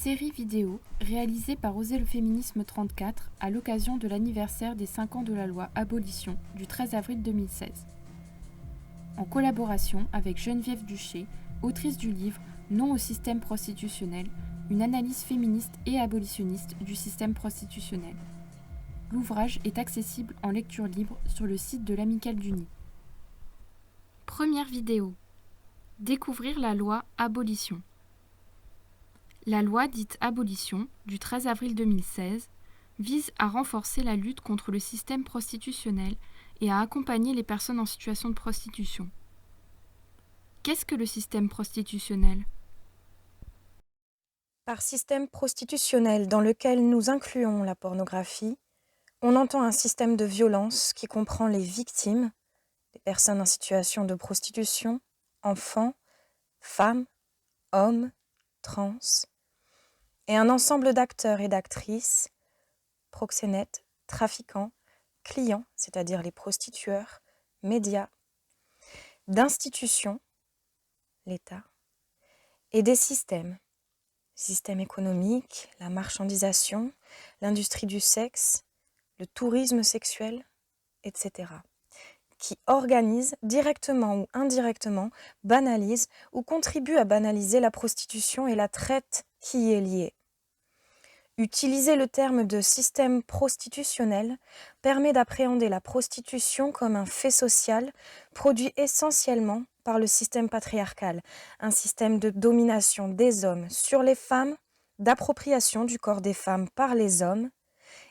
Série vidéo réalisée par Oser le féminisme 34 à l'occasion de l'anniversaire des 5 ans de la loi Abolition du 13 avril 2016. En collaboration avec Geneviève Duché, autrice du livre Non au système prostitutionnel, une analyse féministe et abolitionniste du système prostitutionnel. L'ouvrage est accessible en lecture libre sur le site de l'Amicale du Nid. Première vidéo. Découvrir la loi Abolition. La loi dite Abolition du 13 avril 2016 vise à renforcer la lutte contre le système prostitutionnel et à accompagner les personnes en situation de prostitution. Qu'est-ce que le système prostitutionnel ? Par système prostitutionnel dans lequel nous incluons la pornographie, on entend un système de violence qui comprend les victimes, les personnes en situation de prostitution, enfants, femmes, hommes, trans, et un ensemble d'acteurs et d'actrices, proxénètes, trafiquants, clients, c'est-à-dire les prostitueurs, médias, d'institutions, l'État, et des systèmes économique, la marchandisation, l'industrie du sexe, le tourisme sexuel, etc., qui organisent directement ou indirectement, banalisent ou contribuent à banaliser la prostitution et la traite qui y est liée. Utiliser le terme de système prostitutionnel permet d'appréhender la prostitution comme un fait social produit essentiellement par le système patriarcal, un système de domination des hommes sur les femmes, d'appropriation du corps des femmes par les hommes,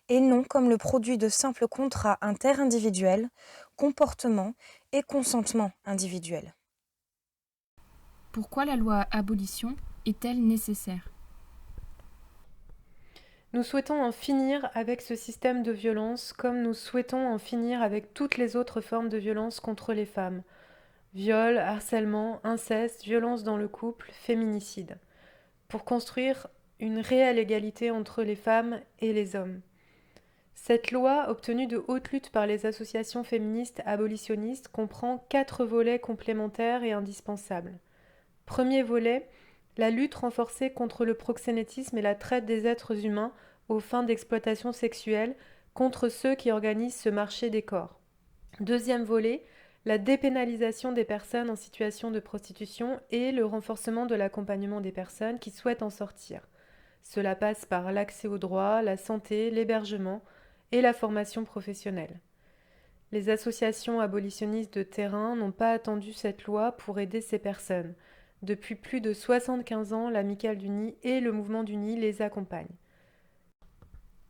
et non comme le produit de simples contrats interindividuels, comportements et consentements individuels. Pourquoi la loi Abolition est-elle nécessaire ? Nous souhaitons en finir avec ce système de violence comme nous souhaitons en finir avec toutes les autres formes de violence contre les femmes. Viol, harcèlement, inceste, violence dans le couple, féminicide. Pour construire une réelle égalité entre les femmes et les hommes. Cette loi, obtenue de haute lutte par les associations féministes abolitionnistes, comprend 4 volets complémentaires et indispensables. Premier volet, la lutte renforcée contre le proxénétisme et la traite des êtres humains aux fins d'exploitation sexuelle contre ceux qui organisent ce marché des corps. Deuxième volet, la dépénalisation des personnes en situation de prostitution et le renforcement de l'accompagnement des personnes qui souhaitent en sortir. Cela passe par l'accès aux droits, la santé, l'hébergement et la formation professionnelle. Les associations abolitionnistes de terrain n'ont pas attendu cette loi pour aider ces personnes. Depuis plus de 75 ans, l'Amicale du Nid et le Mouvement du Nid les accompagnent.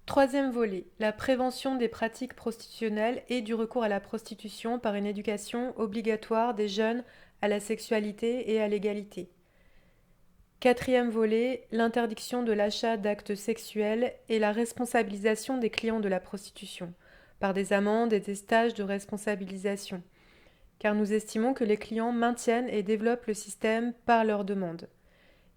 Troisième volet, la prévention des pratiques prostitutionnelles et du recours à la prostitution par une éducation obligatoire des jeunes à la sexualité et à l'égalité. Quatrième volet, l'interdiction de l'achat d'actes sexuels et la responsabilisation des clients de la prostitution, par des amendes et des stages de responsabilisation, car nous estimons que les clients maintiennent et développent le système par leur demande.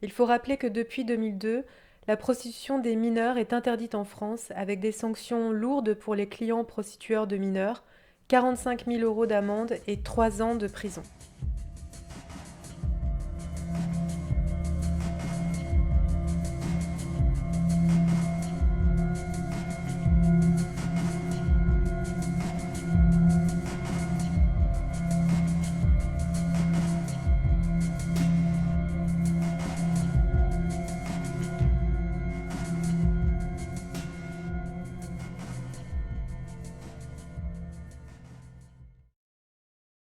Il faut rappeler que depuis 2002, la prostitution des mineurs est interdite en France avec des sanctions lourdes pour les clients prostitueurs de mineurs, 45 000 € d'amende et 3 ans de prison.